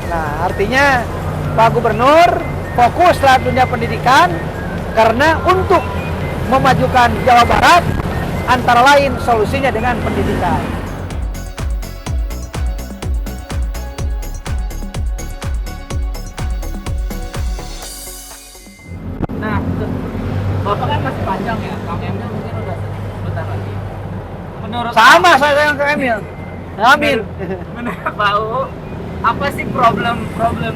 Nah, artinya Pak Gubernur fokuslah dunia pendidikan karena untuk memajukan Jawa Barat antara lain solusinya dengan pendidikan. Nah, Bapak kan masih panjang ya, Kang Emil mungkin udah sebentar lagi. Menurut Sama saya dengan Kang Emil. Amin. Menurut Pak UU, apa sih problem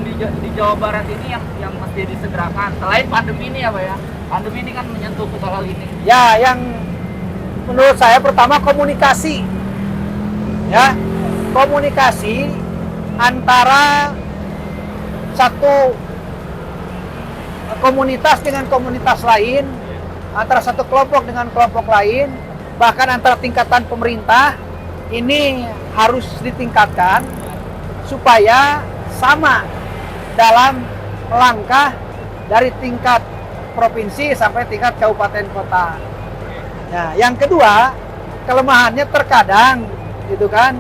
di Jawa Barat ini yang mesti disegerakan selain pandemi ini ya Pak ya? Pandemi ini kan menyentuh ke soal ini. Ya, yang menurut saya pertama komunikasi. Ya, komunikasi antara satu komunitas dengan komunitas lain, antara satu kelompok dengan kelompok lain, bahkan antara tingkatan pemerintah ini harus ditingkatkan supaya sama dalam langkah dari tingkat provinsi sampai tingkat kabupaten kota. Nah, yang kedua, kelemahannya terkadang gitu kan,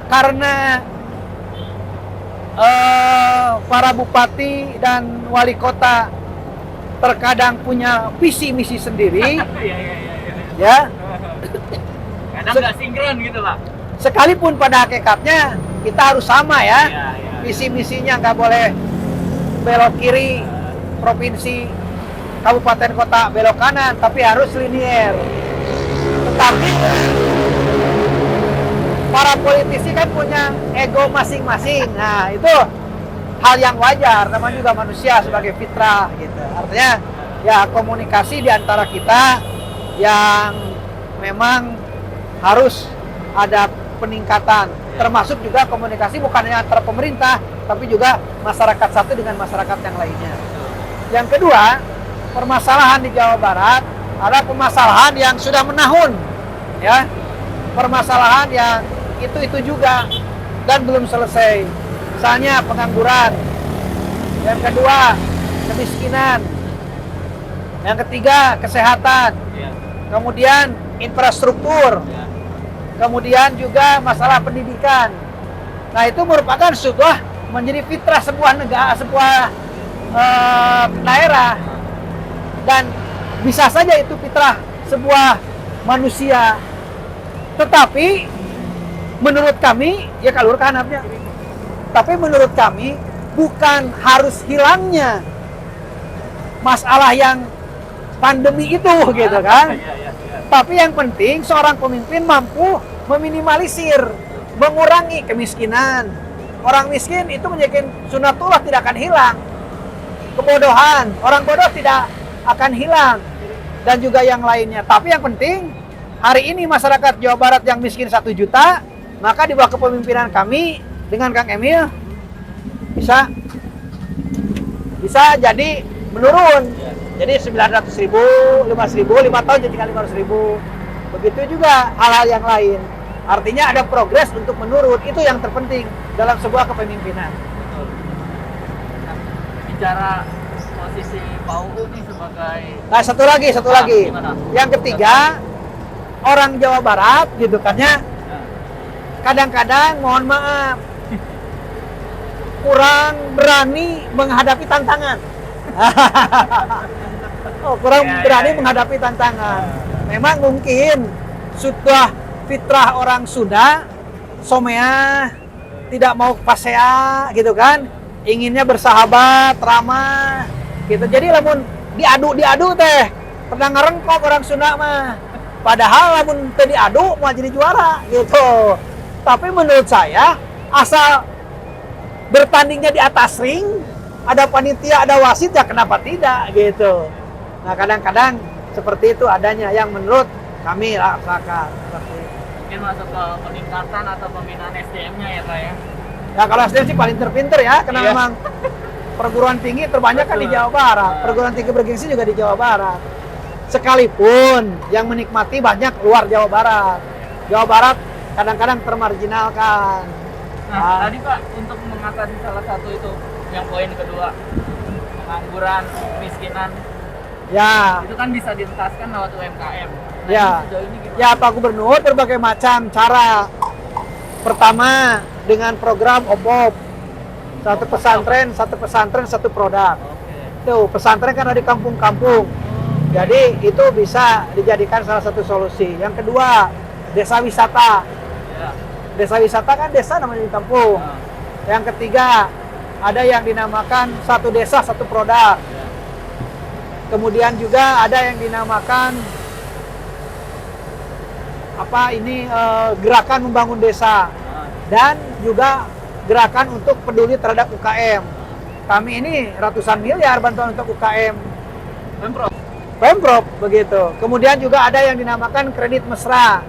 karena para bupati dan wali kota terkadang punya visi misi sendiri, ya. Kadang nggak sinkron gitu Pak. Sekalipun pada hakikatnya kita harus sama ya, visi misinya nggak boleh belok kiri provinsi, kabupaten kota belok kanan, tapi harus linier. Tetapi para politisi kan punya ego masing-masing. Nah, itu hal yang wajar, namanya juga manusia sebagai fitrah gitu. Artinya ya komunikasi di antara kita yang memang harus ada peningkatan, termasuk juga komunikasi bukan hanya antara pemerintah, tapi juga masyarakat satu dengan masyarakat yang lainnya. Yang kedua, permasalahan di Jawa Barat ada permasalahan yang sudah menahun, ya, permasalahan yang itu juga dan belum selesai. Misalnya pengangguran, yang kedua kemiskinan, yang ketiga kesehatan, kemudian infrastruktur, kemudian juga masalah pendidikan. Nah, itu merupakan sebuah menjadi fitrah sebuah negara, sebuah daerah, dan bisa saja itu fitrah sebuah manusia. Tetapi menurut kami, ya kalur kanapnya, tapi menurut kami bukan harus hilangnya masalah yang pandemi itu gitu kan. Tapi yang penting seorang pemimpin mampu meminimalisir, mengurangi kemiskinan. Orang miskin itu menjadi sunatullah tidak akan hilang. Kebodohan, orang bodoh tidak akan hilang. Dan juga yang lainnya. Tapi yang penting, hari ini masyarakat Jawa Barat yang miskin 1 juta, maka di bawah kepemimpinan kami dengan Kang Emil bisa jadi menurun. Jadi 900.000, 5.000, 5 tahun jadi 500.000. Begitu juga hal-hal yang lain. Artinya ada progres untuk menurun. Itu yang terpenting dalam sebuah kepemimpinan. Betul. Nah, bicara posisi Pak UU nih sebagai... Nah, satu lagi. Gimana? Yang ketiga, orang Jawa Barat gitu kan ya, kadang-kadang mohon maaf kurang berani menghadapi tantangan. Kurang berani menghadapi tantangan. Memang mungkin sudah fitrah orang Sunda, somea, tidak mau pasea gitu kan, inginnya bersahabat, ramah gitu. Jadi lamun diadu teh pernah ngerengkok orang Sunda mah. Padahal lamun teu diadu mau jadi juara gitu. Tapi menurut saya asal bertandingnya di atas ring, ada panitia, ada wasit, ya kenapa tidak gitu. Nah, kadang-kadang seperti itu adanya yang menurut kami rasakan seperti itu. Mungkin masuk ke peningkatan atau pembinaan SDM-nya ya Pak ya? Ya kalau SDM sih paling terpinter ya, karena memang perguruan tinggi terbanyak kan di Jawa Barat. Perguruan tinggi bergengsi juga di Jawa Barat. Sekalipun yang menikmati banyak luar Jawa Barat. Jawa Barat kadang-kadang termarginalkan. Nah, tadi Pak, untuk mengatasi salah satu itu, yang poin kedua, pengangguran, kemiskinan, Ya, itu kan bisa dituntaskan lewat UMKM. Nah, ya, sejauh ini gimana? ya Pak Gubernur berbagai macam cara. Pertama dengan program OBOB, Satu pesantren, satu produk. Oke. Tuh, pesantren kan ada di kampung-kampung. Jadi itu bisa dijadikan salah satu solusi. Yang kedua, desa wisata. Ya. Desa wisata kan desa namanya di kampung. Nah, Yang ketiga, ada yang dinamakan satu desa satu produk. ya. Kemudian juga ada yang dinamakan gerakan membangun desa Nah, dan juga gerakan untuk peduli terhadap UKM. Kami ini ratusan miliar bantuan untuk UKM Pemprov. Pemprov begitu. Kemudian juga ada yang dinamakan kredit mesra,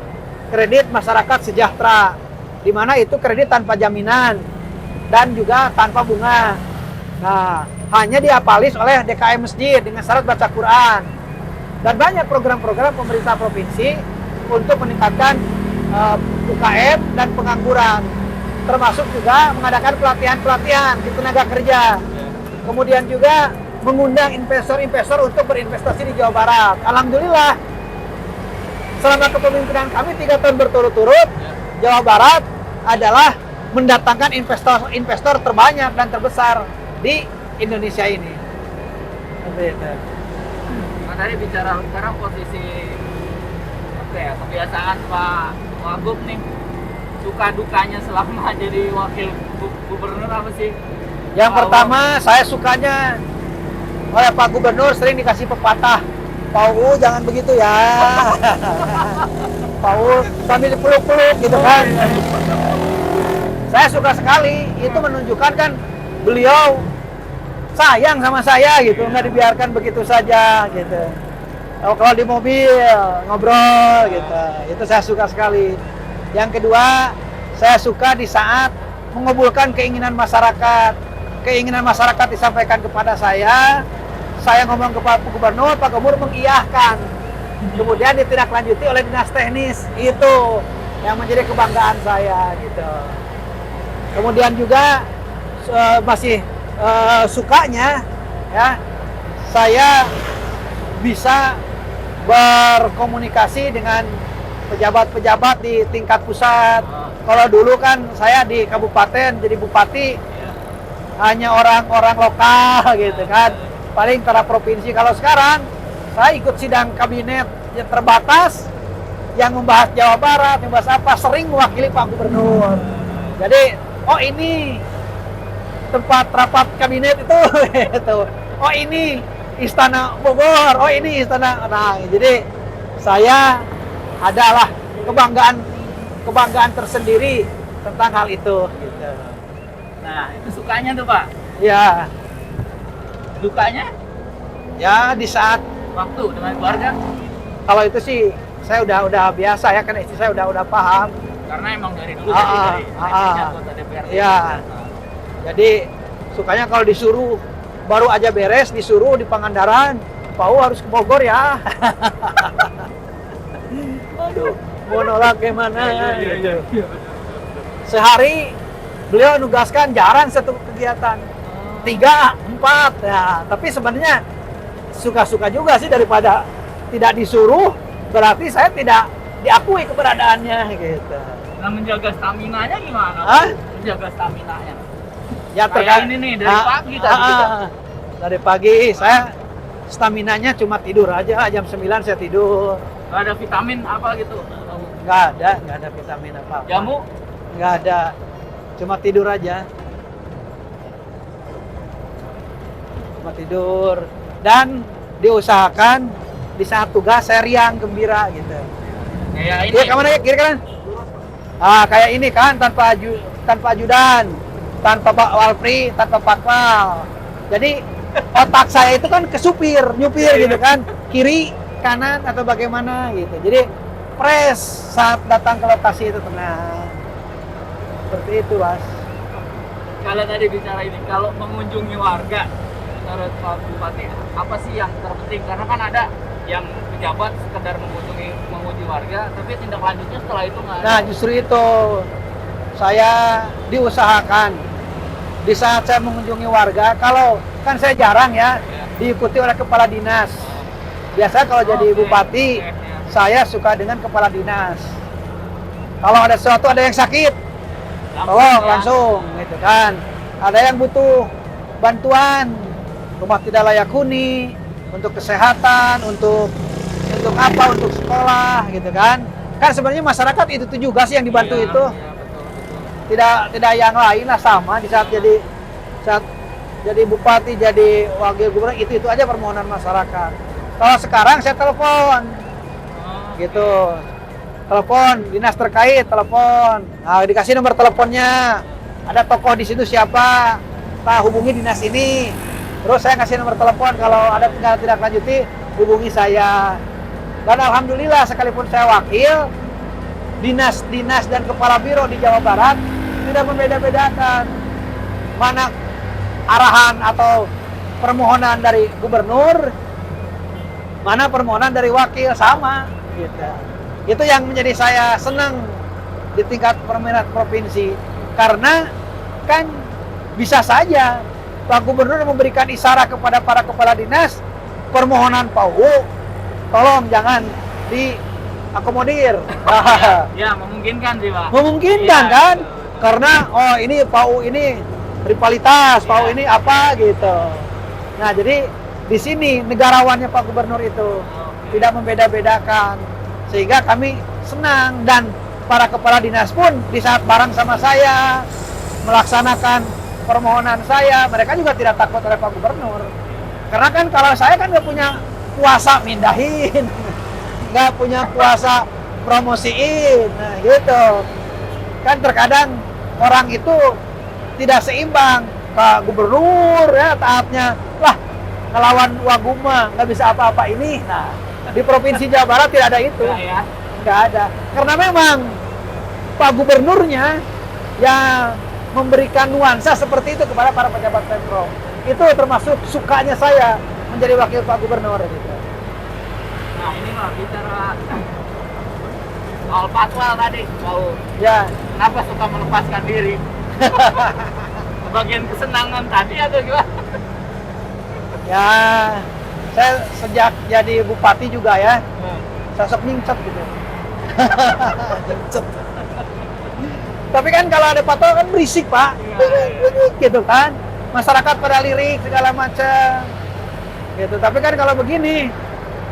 kredit masyarakat sejahtera, di mana itu kredit tanpa jaminan dan juga tanpa bunga. Nah, hanya diapalis oleh DKM Masjid dengan syarat baca Quran. Dan banyak program-program pemerintah provinsi untuk meningkatkan UKM dan pengangguran. Termasuk juga mengadakan pelatihan-pelatihan di tenaga kerja. Kemudian juga mengundang investor-investor untuk berinvestasi di Jawa Barat. Alhamdulillah, selama kepemimpinan kami 3 tahun berturut-turut, Jawa Barat adalah mendatangkan investor terbanyak dan terbesar di Indonesia ini. Nah, tadi bicara sekarang posisi kebiasaan Pak Wagub nih, suka dukanya selama jadi wakil gubernur apa sih? Yang pertama, saya sukanya oleh Pak Gubernur sering dikasih pepatah, Pak U jangan begitu ya. Pak U sambil dipeluk-peluk gitu kan. Saya suka sekali, itu menunjukkan kan beliau sayang sama saya gitu, nggak dibiarkan begitu saja gitu. Kalau di mobil ngobrol gitu, itu saya suka sekali. Yang kedua, saya suka di saat mengabulkan keinginan masyarakat. Keinginan masyarakat disampaikan kepada saya ngomong ke Pak Gubernur, Pak Gubernur mengiyahkan. Kemudian ditindaklanjuti oleh dinas teknis, itu yang menjadi kebanggaan saya gitu. Kemudian juga masih sukanya ya, saya bisa berkomunikasi dengan pejabat-pejabat di tingkat pusat. Kalau dulu kan saya di kabupaten jadi bupati hanya orang-orang lokal gitu kan, paling antara provinsi. Kalau sekarang saya ikut sidang kabinet yang terbatas yang membahas Jawa Barat, membahas apa, sering mewakili Pak Gubernur. Jadi, oh ini tempat rapat kabinet itu, gitu. Oh ini Istana Bogor, oh ini Istana. Nah, jadi saya adalah kebanggaan tersendiri tentang hal itu. Gitu. Nah, itu sukanya tuh Pak. Ya, Dukanya ya di saat waktu dengan keluarga. kalau itu sih saya udah biasa ya, kan istri saya udah paham. Karena emang dari dulu Ah, dari ah. anggota DPRD. Iya. Jadi sukanya kalau disuruh baru aja beres disuruh di Pangandaran, Pak U harus ke Bogor ya. Aduh, mau nolak gimana? Gitu. Sehari beliau nugaskan jarang satu kegiatan, 3, 4 ya. Tapi sebenarnya suka-suka juga sih, daripada tidak disuruh berarti saya tidak diakui keberadaannya gitu. Nah, menjaga stamina-nya gimana? Hah? Menjaga stamina-nya. Ya Kayak ini nih dari pagi tadi kita. Dari pagi saya staminanya cuma tidur aja, jam 9 saya tidur. Gak ada vitamin apa gitu? Nggak ada vitamin apa-apa. Jamu? Nggak ada, cuma tidur aja. Cuma tidur. Dan diusahakan di saat tugas saya riang, gembira gitu. Kayak ini. Iya, kemana ya? Kiri kanan. Ah, kayak ini kan, tanpa ajudan, tanpa Pak Walpri, tanpa Patwal. Jadi otak saya itu kan ke supir, nyupir gitu kan, kiri, kanan atau bagaimana gitu. Jadi fresh saat datang ke lokasi itu, tenang. Seperti itu, Mas. Kalau tadi bicara ini, kalau mengunjungi warga, menurut Pak Bupati, apa sih yang terpenting? Karena kan ada yang pejabat sekedar mengunjungi warga, tapi tindak lanjutnya setelah itu nggak ada. Nah, justru itu saya diusahakan di saat saya mengunjungi warga, kalau kan saya jarang ya diikuti oleh kepala dinas. Biasanya kalau jadi bupati, saya suka dengan kepala dinas. Kalau ada sesuatu, ada yang sakit, tolong langsung gitu kan. ada yang butuh bantuan rumah tidak layak huni, untuk kesehatan, untuk apa, untuk sekolah gitu kan. Kan sebenarnya masyarakat itu tuh juga sih yang dibantu Iya, itu. iya, betul. Tidak yang lain lah, sama di saat jadi bupati, jadi wakil gubernur, itu aja permohonan masyarakat. Kalau sekarang saya telepon Oh, gitu, telepon dinas terkait, telepon, nah dikasih nomor teleponnya, ada tokoh di situ siapa, nah hubungi dinas ini, terus saya kasih nomor telepon, kalau ada tidak lanjuti hubungi saya. Dan alhamdulillah sekalipun saya wakil, dinas-dinas dan kepala biro di Jawa Barat tidak membeda-bedakan mana arahan atau permohonan dari gubernur, mana permohonan dari wakil, sama gitu. Itu yang menjadi saya senang di tingkat pemerintah provinsi, karena kan bisa saja Pak Gubernur memberikan isyarat kepada para kepala dinas, permohonan PAU tolong jangan diakomodir. Ya, memungkinkan sih, Pak. Memungkinkan Iya, kan? betul. Karena oh ini PAU ini rivalitas, PAU ini apa gitu. Nah, jadi di sini negarawannya Pak Gubernur itu tidak membeda-bedakan, sehingga kami senang, dan para kepala dinas pun di saat bareng sama saya melaksanakan permohonan saya, mereka juga tidak takut oleh Pak Gubernur. Karena kan kalau saya kan nggak punya kuasa mindahin, nggak punya kuasa promosiin, nah gitu. Kan terkadang orang itu tidak seimbang. Pak Gubernur ya taatnya, wah ngelawan Waguma nggak bisa apa-apa ini. Nah, di Provinsi Jawa Barat tidak ada itu. Ya. Nggak ada. Karena memang Pak Gubernurnya yang memberikan nuansa seperti itu kepada para pejabat Pemprov. Itu termasuk sukanya saya menjadi wakil Pak Gubernur gitu. Nah, ini Pak, bicara soal patwal tadi, mau Ya, kenapa suka melepaskan diri? Bagian kesenangan tadi atau gimana? ya saya sejak jadi bupati juga ya, sosok nyingcet gitu. Nyingcet. Tapi kan kalau ada patwal kan berisik Pak, gitu kan. Masyarakat pada lirik segala macam, gitu. Tapi kan kalau begini,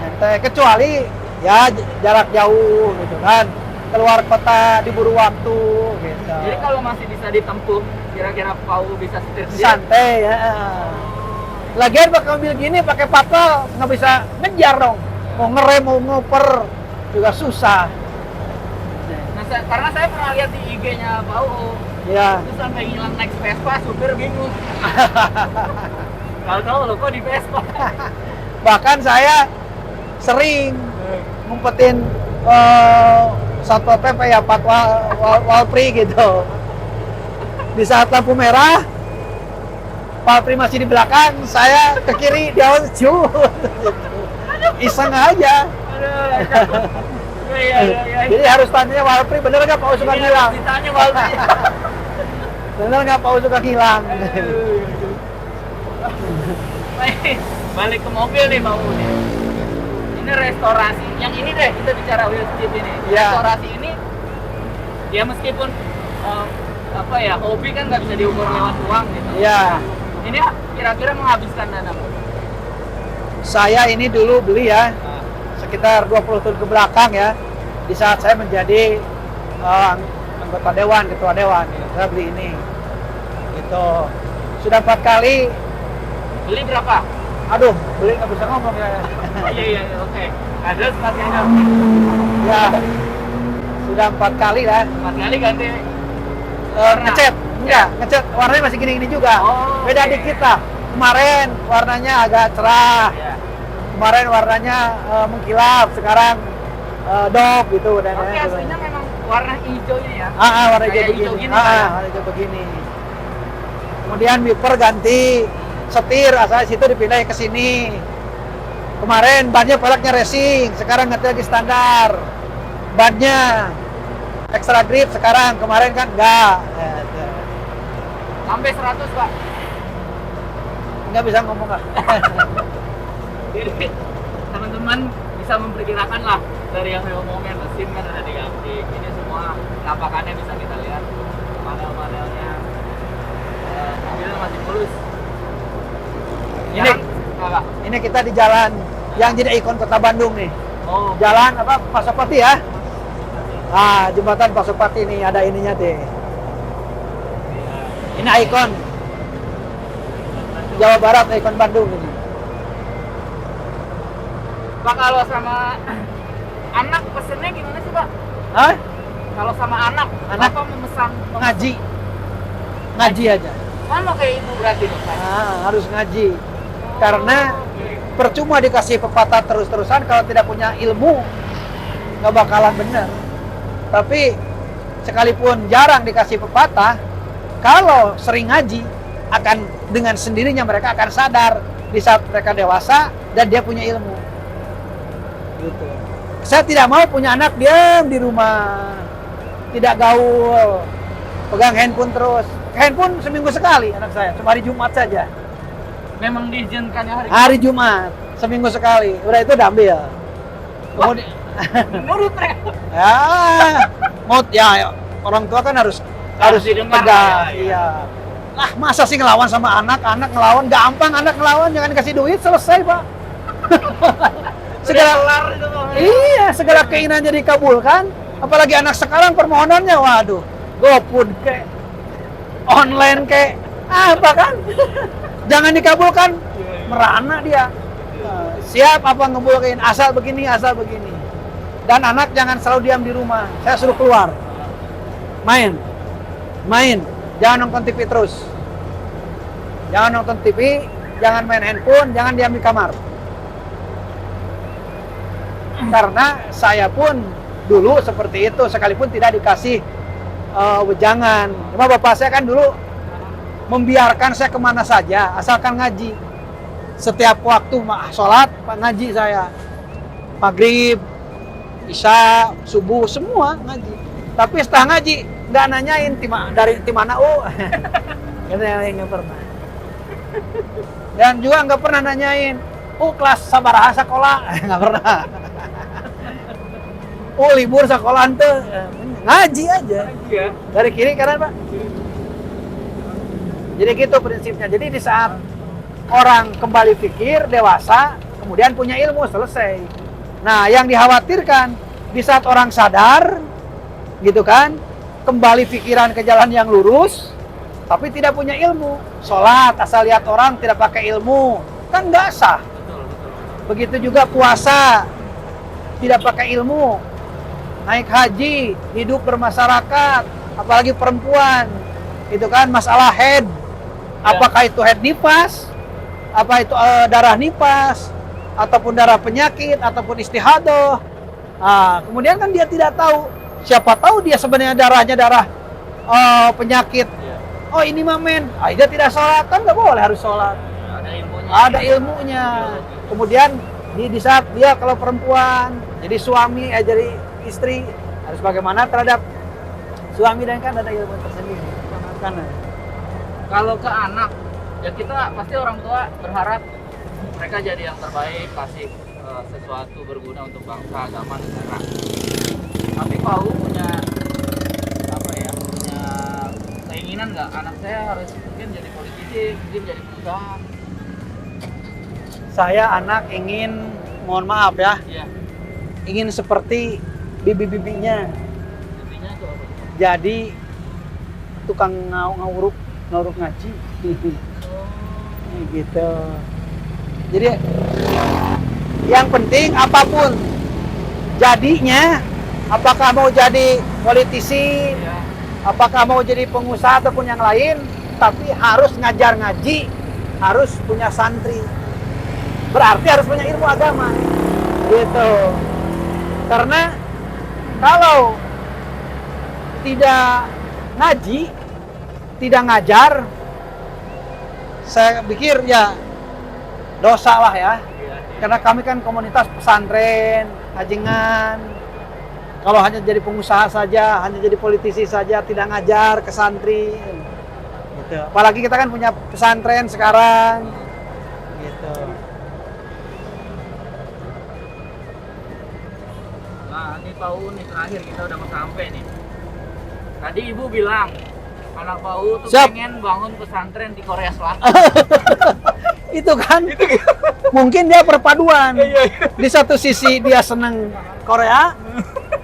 nyantai. Kecuali ya jarak jauh, gitu kan. Keluar kota diburu waktu, gitu. Jadi kalau masih bisa ditempuh, kira-kira Pau bisa setir sendiri? Santai ya. Lagian pakai mobil gini, pakai patwal nggak bisa ngejar dong. Mau ngerem, mau ngoper juga susah. Nah, karena saya pernah lihat di IG-nya Pau, Ya. itu sampai ngilang naik Vespa, supir bingung. Kalau tahu lo kok di Vespa. Bahkan saya sering ngumpetin Satpol PP ya, patwal Walpri gitu. Di saat lampu merah, Walpri masih di belakang, saya ke kiri, dia cut. Iseng aja. Iya. Jadi harus tanya Walpri, bener nggak Pak suka hilang? Ditanya Walpri. Bener nggak Pak suka hilang? Balik ke mobil nih Bang Udi. Ini restorasi. Yang ini deh kita bicara wheel strip ini. Ya. Restorasi ini ya meskipun apa ya, hobi kan nggak bisa diukur lewat uang gitu. Ya, Ini kira-kira menghabiskan dana. saya ini dulu beli ya, sekitar 20 tahun ke belakang ya, di saat saya menjadi anggota dewan, ketua dewan, saya beli ini. Gitu. Sudah 4 kali. Beli berapa? Aduh, beli nggak bisa ngomong ya. Iya, oke. Ada sepatunya. Ya, sudah 4 kali lah. 4 kali ganti. Ngecat, enggak, ngecat warnanya masih gini-gini juga. Oh, Beda oke. dikit lah. Kemarin warnanya agak cerah. Ya. Kemarin warnanya mengkilap, sekarang dop gitu dan Tapi aslinya memang warna hijau ini ya. warna hijau Kayak begini. hijau gini, Pak, ya? Warna hijau begini. Kemudian wiper ganti, setir asal situ dipindahin ke sini. Kemarin bannya peleknya racing, sekarang ganti lagi standar. Bannya extra grip sekarang, kemarin kan enggak. Sampai 100, Pak. Nggak bisa ngomong lah. Jadi teman-teman bisa memperkirakan lah dari yang saya omongin, mesin kan ada diganti, ini semua penampakannya bisa kita lihat, model-modelnya, mobil harus Ini apa? ini kita di jalan yang jadi ikon kota Bandung nih. Oh, Jalan apa Pasopati ya? Ah, jembatan Pasopati nih ada ininya deh. Ini ikon Jawa Barat, ikon Bandung ini. Pak, kalau sama anak pesennya gimana sih, Pak? Hah? Kalau sama anak, Bapak memesan Ngaji. Ngaji aja. sama kayak ibu berarti dong, Pak? Ah, harus ngaji. Karena percuma dikasih pepatah terus-terusan kalau tidak punya ilmu nggak bakalan bener. Tapi sekalipun jarang dikasih pepatah, kalau sering ngaji akan dengan sendirinya mereka akan sadar di saat mereka dewasa dan dia punya ilmu. Gitu. Saya tidak mau punya anak diam di rumah, tidak gaul, pegang handphone terus. Handphone seminggu sekali anak saya, cuma hari Jumat saja. Memang diizinkannya Hari Jumat seminggu sekali, udah itu udah ambil. Kemudian, menurut mereka. ya, mau ya orang tua kan harus didengar. tegas, Ya, iya. Lah masa sih ngelawan sama anak ngelawan gampang, anak ngelawan jangan kasih duit selesai pak. segala kelar itu, Pak. iya segala keinginannya dikabulkan, apalagi anak sekarang permohonannya waduh GoFood kayak online kayak apa kan. Jangan dikabulkan, merana dia. Siap apa ngebulkin, asal begini. Dan anak jangan selalu diam di rumah. Saya suruh keluar. Main. Jangan nonton TV terus. Jangan nonton TV, jangan main handphone, jangan diam di kamar. Karena saya pun dulu seperti itu, sekalipun tidak dikasih wejangan. Cuma bapak saya kan dulu membiarkan saya kemana saja, asalkan ngaji. Setiap waktu sholat, ngaji saya. Maghrib, Isya, subuh, semua ngaji. Tapi setelah ngaji, nggak nanyain dari tim mana, nggak pernah. Dan juga nggak pernah nanyain, kelas sabaraha sekolah, nggak pernah. Libur sekolah ente, ngaji aja. Iya. Dari kiri kanan pak. Jadi gitu prinsipnya. Jadi di saat orang kembali pikir, dewasa, kemudian punya ilmu, selesai. Nah, yang dikhawatirkan di saat orang sadar, gitu kan, kembali pikiran ke jalan yang lurus, tapi tidak punya ilmu. Sholat, asal lihat orang tidak pakai ilmu, kan nggak sah. Betul. Begitu juga puasa, tidak pakai ilmu. Naik haji, hidup bermasyarakat, apalagi perempuan, itu kan masalah head. Apakah itu head nifas, apa itu darah nifas, ataupun darah penyakit, ataupun istihadah. Nah, kemudian kan dia tidak tahu. Siapa tahu dia sebenarnya darahnya darah penyakit. Iya. Oh ini mah men, dia tidak sholat, kan nggak boleh harus sholat. Ada ilmunya. Ada ilmunya. Kemudian di saat dia kalau perempuan, jadi suami, jadi istri, harus bagaimana terhadap suami, dan kan ada ilmu tersendiri. Karena Kalau ke anak, ya kita pasti orang tua berharap mereka jadi yang terbaik, kasih sesuatu berguna untuk bangsa, agama, negara. Tapi Pak U punya punya keinginan nggak anak saya harus mungkin jadi politisi, mungkin jadi pengusaha? saya anak ingin, mohon maaf ya, Iya. ingin seperti bibi-bibinya. Intinya itu apa? Jadi tukang nguruk ngaji. Gitu. Jadi yang penting apapun jadinya, apakah mau jadi politisi, Iya. apakah mau jadi pengusaha ataupun yang lain, tapi harus ngajar ngaji, harus punya santri. Berarti harus punya ilmu agama. Gitu. Karena kalau tidak ngaji, tidak ngajar, saya pikir ya dosa lah ya. Karena kami kan komunitas pesantren, hajengan. Kalau hanya jadi pengusaha saja, hanya jadi politisi saja, tidak ngajar ke santri. Gitu. Apalagi kita kan punya pesantren sekarang. Gitu. Nah, ini Pak U nih terakhir kita udah mau sampai nih. Tadi Ibu bilang Anak Pau tuh Siap. pengen bangun pesantren di Korea Selatan. Itu kan mungkin dia perpaduan. Iya. Di satu sisi dia senang Korea,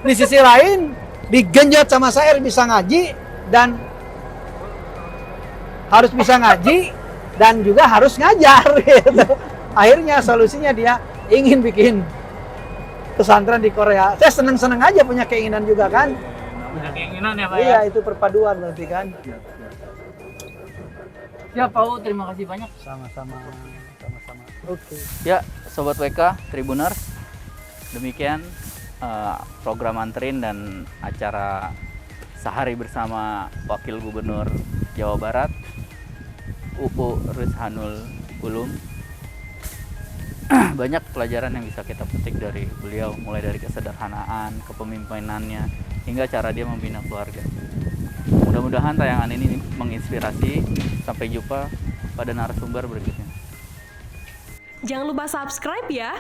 di sisi lain digenjot sama Sair bisa ngaji dan harus bisa ngaji dan juga harus ngajar gitu. Akhirnya solusinya dia ingin bikin pesantren di Korea. Saya seneng-seneng aja punya keinginan juga kan. Punya keinginan ya Pak Iya, ya? itu perpaduan berarti kan. Siap Pau, terima kasih banyak. Sama-sama. Oke. Ya, Sobat WK, Tribuners, demikian program anterin dan acara sehari bersama Wakil Gubernur Jawa Barat, UU Ruzhanul Ulum. Banyak pelajaran yang bisa kita petik dari beliau, mulai dari kesederhanaan, kepemimpinannya, hingga cara dia membina keluarga. Mudah-mudahan tayangan ini menginspirasi. Sampai jumpa pada narasumber berikutnya. Jangan lupa subscribe ya.